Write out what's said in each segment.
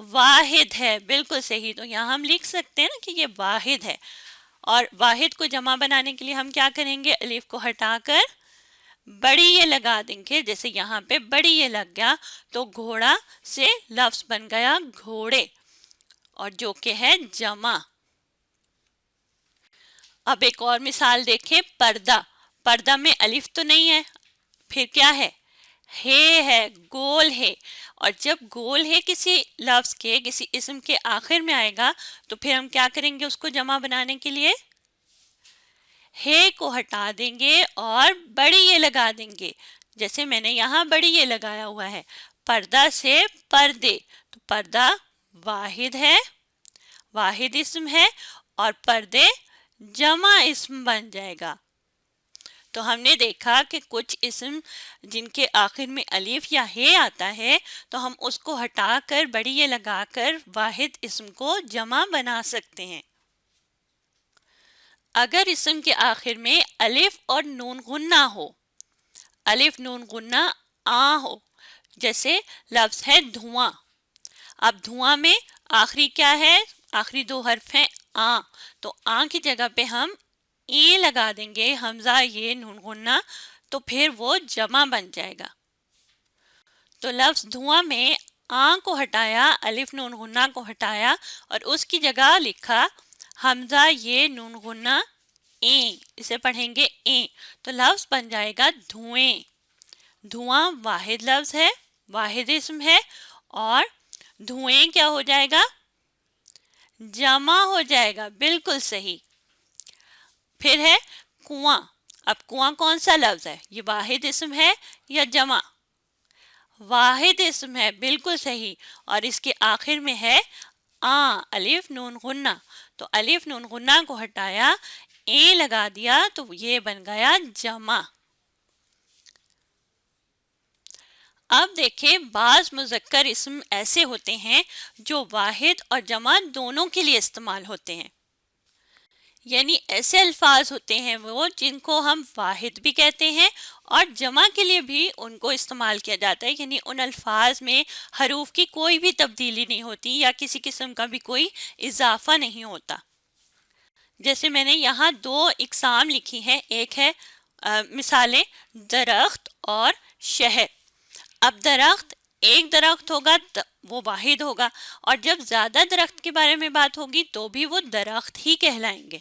واحد ہے، بالکل صحیح. تو یہاں ہم لکھ سکتے ہیں نا کہ یہ واحد ہے. اور واحد کو جمع بنانے کے لیے ہم کیا کریں گے؟ الف کو ہٹا کر بڑی یہ لگا دیں گے. جیسے یہاں پہ بڑی یہ لگ گیا تو گھوڑا سے لفظ بن گیا گھوڑے، اور جو کہ ہے جمع. اب ایک اور مثال دیکھیں، پردہ. پردہ میں الف تو نہیں ہے، پھر کیا ہے؟ ہے، گول ہے. اور جب گول ہے کسی لفظ کے، کسی اسم کے آخر میں آئے گا تو پھر ہم کیا کریں گے؟ اس کو جمع بنانے کے لیے ہے کو ہٹا دیں گے اور بڑی یہ لگا دیں گے. جیسے میں نے یہاں بڑی یہ لگایا ہوا ہے، پردہ سے پردے. تو پردہ واحد ہے، واحد اسم ہے، اور پردے جمع اسم بن جائے گا. تو ہم نے دیکھا کہ کچھ اسم جن کے آخر میں الف یا ہے آتا ہے تو ہم اس کو ہٹا کر بڑی یہ لگا کر واحد اسم کو جمع بنا سکتے ہیں. اگر اسم کے آخر میں الف اور نون غنہ ہو، الف نون غنہ آ ہو، جیسے لفظ ہے دھواں. اب دھواں میں آخری کیا ہے؟ آخری دو حرف ہیں آ. تو آ کی جگہ پہ ہم ای لگا دیں گے، حمزہ یہ نون غنہ، تو پھر وہ جمع بن جائے گا. تو لفظ دھواں میں آ کو ہٹایا، الف نون غنہ کو ہٹایا اور اس کی جگہ لکھا حمزہ یہ نون غنہ ایں. اسے پڑھیں گے ایں، تو لفظ بن جائے گا دھوئیں. دھواں واحد لفظ ہے، واحد اسم ہے، اور دھوئیں کیا ہو جائے گا؟ جمع ہو جائے گا. بالکل صحیح. پھر ہے کنواں. اب کنواں کون سا لفظ ہے؟ یہ واحد اسم ہے یا جمع؟ واحد اسم ہے، بالکل صحیح. اور اس کے آخر میں ہے الف نون غنہ. تو الف نون غنہ کو ہٹایا، اے لگا دیا، تو یہ بن گیا جمع. اب دیکھیں، بعض مذکر اسم ایسے ہوتے ہیں جو واحد اور جمع دونوں کے لیے استعمال ہوتے ہیں. یعنی ایسے الفاظ ہوتے ہیں وہ جن کو ہم واحد بھی کہتے ہیں اور جمع کے لیے بھی ان کو استعمال کیا جاتا ہے. یعنی ان الفاظ میں حروف کی کوئی بھی تبدیلی نہیں ہوتی یا کسی قسم کا بھی کوئی اضافہ نہیں ہوتا. جیسے میں نے یہاں دو اقسام لکھی ہیں، ایک ہے مثالیں درخت اور شہر. اب درخت ایک درخت ہوگا وہ واحد ہوگا، اور جب زیادہ درخت کے بارے میں بات ہوگی تو بھی وہ درخت ہی کہلائیں گے،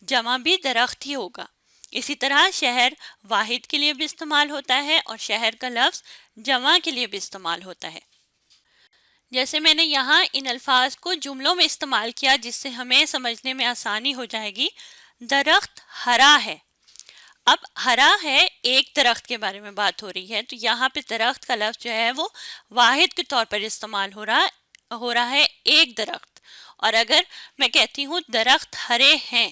جمع بھی درخت ہی ہوگا. اسی طرح شہر واحد کے لیے بھی استعمال ہوتا ہے اور شہر کا لفظ جمع کے لیے بھی استعمال ہوتا ہے. جیسے میں نے یہاں ان الفاظ کو جملوں میں استعمال کیا جس سے ہمیں سمجھنے میں آسانی ہو جائے گی. درخت ہرا ہے. اب ہرا ہے، ایک درخت کے بارے میں بات ہو رہی ہے، تو یہاں پہ درخت کا لفظ جو ہے وہ واحد کے طور پر استعمال ہو رہا ہے، ایک درخت. اور اگر میں کہتی ہوں درخت ہرے ہیں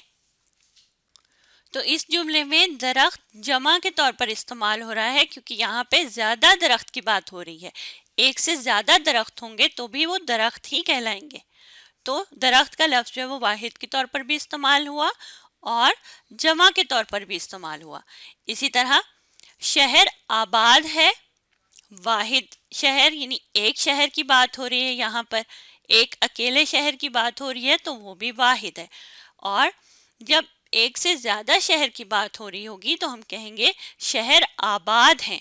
تو اس جملے میں درخت جمع کے طور پر استعمال ہو رہا ہے، کیونکہ یہاں پہ زیادہ درخت کی بات ہو رہی ہے. ایک سے زیادہ درخت ہوں گے تو بھی وہ درخت ہی کہلائیں گے. تو درخت کا لفظ جو ہے وہ واحد کے طور پر بھی استعمال ہوا اور جمع کے طور پر بھی استعمال ہوا. اسی طرح شہر آباد ہے، واحد شہر یعنی ایک شہر کی بات ہو رہی ہے، یہاں پر ایک اکیلے شہر کی بات ہو رہی ہے تو وہ بھی واحد ہے. اور جب ایک سے زیادہ شہر کی بات ہو رہی ہوگی تو ہم کہیں گے شہر آباد ہیں،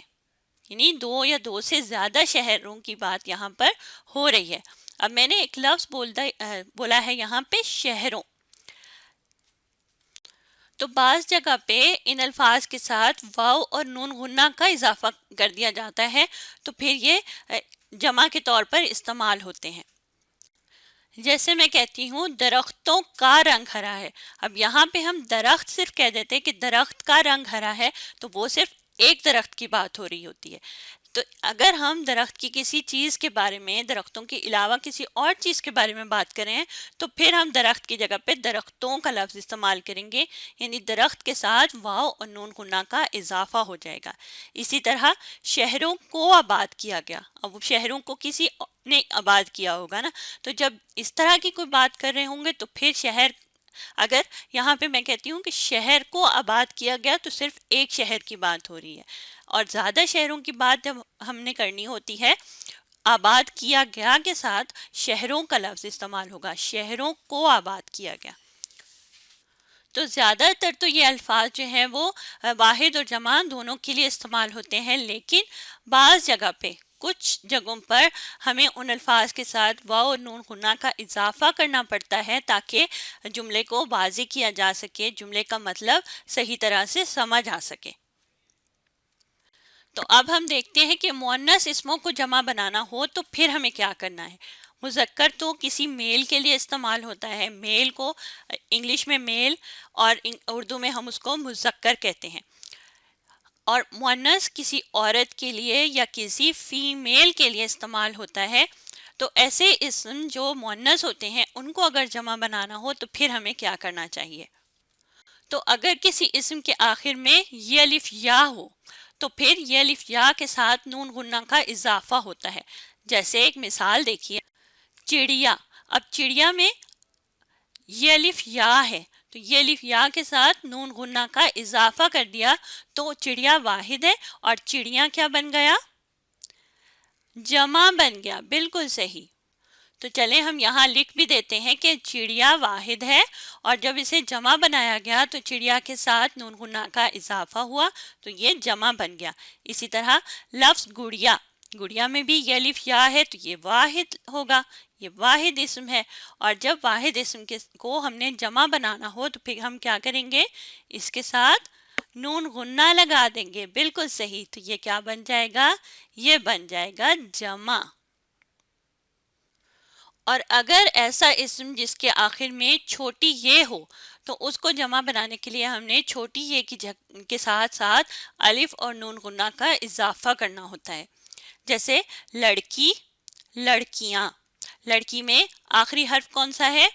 یعنی دو یا دو سے زیادہ شہروں کی بات یہاں پر ہو رہی ہے. اب میں نے ایک لفظ بولا ہے یہاں پہ شہروں، تو بعض جگہ پہ ان الفاظ کے ساتھ واو اور نون غنہ کا اضافہ کر دیا جاتا ہے تو پھر یہ جمع کے طور پر استعمال ہوتے ہیں. جیسے میں کہتی ہوں درختوں کا رنگ ہرا ہے. اب یہاں پہ ہم درخت صرف کہہ دیتے ہیں کہ درخت کا رنگ ہرا ہے تو وہ صرف ایک درخت کی بات ہو رہی ہوتی ہے. تو اگر ہم درخت کی کسی چیز کے بارے میں، درختوں کے علاوہ کسی اور چیز کے بارے میں بات کریں تو پھر ہم درخت کی جگہ پہ درختوں کا لفظ استعمال کریں گے، یعنی درخت کے ساتھ واو اور نون غنہ کا اضافہ ہو جائے گا. اسی طرح شہروں کو آباد کیا گیا. اب شہروں کو کسی نے آباد کیا ہوگا نا، تو جب اس طرح کی کوئی بات کر رہے ہوں گے تو پھر شہر، اگر یہاں پہ میں کہتی ہوں کہ شہر کو آباد کیا گیا تو صرف ایک شہر کی بات ہو رہی ہے. اور زیادہ شہروں کی بات جب ہم نے کرنی ہوتی ہے آباد کیا گیا کے ساتھ شہروں کا لفظ استعمال ہوگا، شہروں کو آباد کیا گیا۔ تو زیادہ تر تو یہ الفاظ جو ہیں وہ واحد اور جمع دونوں کے لیے استعمال ہوتے ہیں، لیکن بعض جگہ پہ کچھ جگہوں پر ہمیں ان الفاظ کے ساتھ واو اور نون غنہ کا اضافہ کرنا پڑتا ہے تاکہ جملے کو واضح کیا جا سکے، جملے کا مطلب صحیح طرح سے سمجھ آ سکے۔ تو اب ہم دیکھتے ہیں کہ مؤنث اسموں کو جمع بنانا ہو تو پھر ہمیں کیا کرنا ہے۔ مذکر تو کسی میل کے لیے استعمال ہوتا ہے، میل کو انگلش میں میل اور اردو میں ہم اس کو مذکر کہتے ہیں، اور مؤنث کسی عورت کے لیے یا کسی فیمیل کے لیے استعمال ہوتا ہے۔ تو ایسے اسم جو مؤنث ہوتے ہیں ان کو اگر جمع بنانا ہو تو پھر ہمیں کیا کرنا چاہیے۔ تو اگر کسی اسم کے آخر میں یہ الف یا ہو تو پھر یہ الف یا کے ساتھ نون غنہ کا اضافہ ہوتا ہے۔ جیسے ایک مثال دیکھیے، چڑیا، اب چڑیا میں یہ الف یا ہے تو یہ الف یا کے ساتھ نون غنہ کا اضافہ کر دیا تو چڑیا واحد ہے، اور چڑیا کیا بن گیا؟ جمع بن گیا، بالکل صحیح۔ تو چلیں ہم یہاں لکھ بھی دیتے ہیں کہ چڑیا واحد ہے، اور جب اسے جمع بنایا گیا تو چڑیا کے ساتھ نون غنہ کا اضافہ ہوا تو یہ جمع بن گیا۔ اسی طرح لفظ گڑیا، گڑیا میں بھی یہ الف یا ہے تو یہ واحد ہوگا، یہ واحد اسم ہے، اور جب واحد اسم کو ہم نے جمع بنانا ہو تو پھر ہم کیا کریں گے؟ اس کے ساتھ نون غنہ لگا دیں گے، بالکل صحیح۔ تو یہ کیا بن جائے گا؟ یہ بن جائے گا جمع۔ اور اگر ایسا اسم جس کے آخر میں چھوٹی یہ ہو تو اس کو جمع بنانے کے لیے ہم نے چھوٹی یہ کے ساتھ ساتھ الف اور نون غنہ کا اضافہ کرنا ہوتا ہے۔ جیسے لڑکی، لڑکیاں، لڑکی میں آخری حرف کون سا ہے؟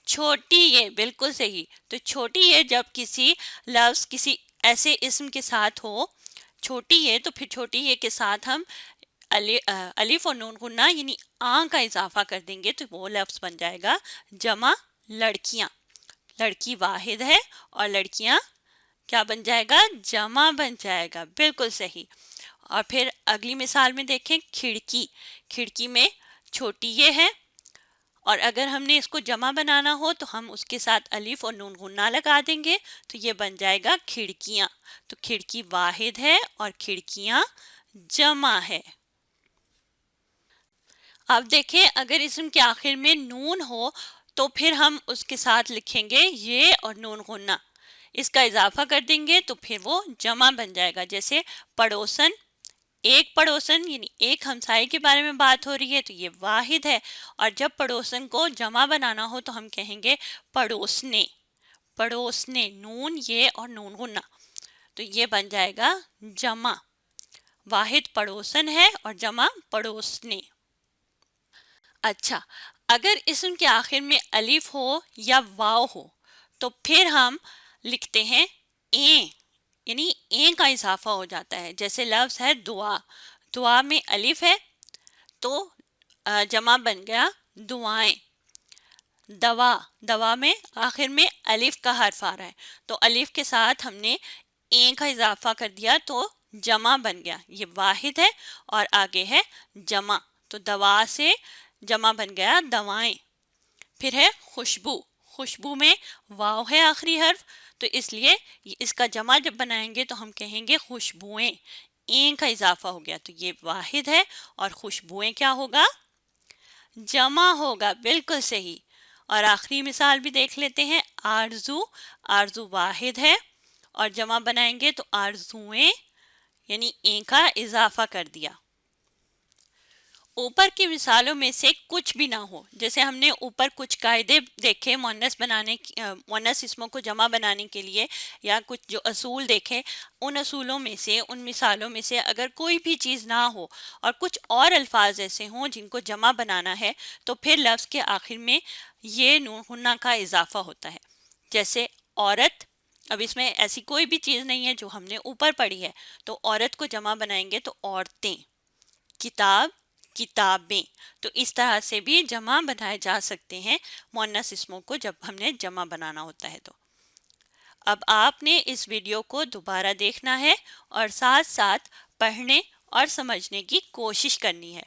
چھوٹی یہ، بالکل صحیح۔ تو چھوٹی یہ جب کسی لفظ کسی ایسے اسم کے ساتھ ہو، چھوٹی یہ، تو پھر چھوٹی یہ کے ساتھ ہم الف اور نون غنہ یعنی آں کا اضافہ کر دیں گے تو وہ لفظ بن جائے گا جمع لڑکیاں۔ لڑکی واحد ہے اور لڑکیاں کیا بن جائے گا؟ جمع بن جائے گا، بالکل صحیح۔ اور پھر اگلی مثال میں دیکھیں، کھڑکی، کھڑکی میں چھوٹی یہ ہے، اور اگر ہم نے اس کو جمع بنانا ہو تو ہم اس کے ساتھ الف اور نون غنہ لگا دیں گے تو یہ بن جائے گا کھڑکیاں۔ تو کھڑکی واحد ہے اور کھڑکیاں جمع ہے۔ اب دیکھیں اگر اسم کے آخر میں نون ہو تو پھر ہم اس کے ساتھ لکھیں گے یہ اور نون غنہ، اس کا اضافہ کر دیں گے تو پھر وہ جمع بن جائے گا۔ جیسے پڑوسن، ایک پڑوسن یعنی ایک ہمسائے کے بارے میں بات ہو رہی ہے تو یہ واحد ہے، اور جب پڑوسن کو جمع بنانا ہو تو ہم کہیں گے پڑوسنے، پڑوسنے، نون یہ اور نون غنہ، تو یہ بن جائے گا جمع۔ واحد پڑوسن ہے اور جمع پڑوسنے۔ اچھا، اگر اسم کے آخر میں الف ہو یا واو ہو تو پھر ہم لکھتے ہیں این، یعنی این کا اضافہ ہو جاتا ہے۔ جیسے لفظ ہے دعا، دعا میں الف ہے تو جمع بن گیا دعائیں۔ دوا، دوا میں آخر میں الف کا حرف آ رہا ہے تو الف کے ساتھ ہم نے این کا اضافہ کر دیا تو جمع بن گیا، یہ واحد ہے اور آگے ہے جمع، تو دوا سے جمع بن گیا دوائیں۔ پھر ہے خوشبو، خوشبو میں واو ہے آخری حرف تو اس لیے اس کا جمع جب بنائیں گے تو ہم کہیں گے خوشبوئیں، این کا اضافہ ہو گیا تو یہ واحد ہے، اور خوشبوئیں کیا ہوگا؟ جمع ہوگا، بالکل صحیح۔ اور آخری مثال بھی دیکھ لیتے ہیں، آرزو، آرزو واحد ہے اور جمع بنائیں گے تو آرزوئیں، یعنی این کا اضافہ کر دیا۔ اوپر کی مثالوں میں سے کچھ بھی نہ ہو، جیسے ہم نے اوپر کچھ قاعدے دیکھے مؤنث اسموں کو جمع بنانے کے لیے، یا کچھ جو اصول دیکھے، ان اصولوں میں سے، ان مثالوں میں سے اگر کوئی بھی چیز نہ ہو اور کچھ اور الفاظ ایسے ہوں جن کو جمع بنانا ہے تو پھر لفظ کے آخر میں یہ نون غنہ کا اضافہ ہوتا ہے۔ جیسے عورت، اب اس میں ایسی کوئی بھی چیز نہیں ہے جو ہم نے اوپر پڑھی ہے تو عورت کو جمع بنائیں گے تو عورتیں۔ کتاب، کتابیں، تو اس طرح سے بھی جمع بنائے جا سکتے ہیں مؤنث اسموں کو جب ہم نے جمع بنانا ہوتا ہے تو۔ اب آپ نے اس ویڈیو کو دوبارہ دیکھنا ہے اور ساتھ ساتھ پڑھنے اور سمجھنے کی کوشش کرنی ہے.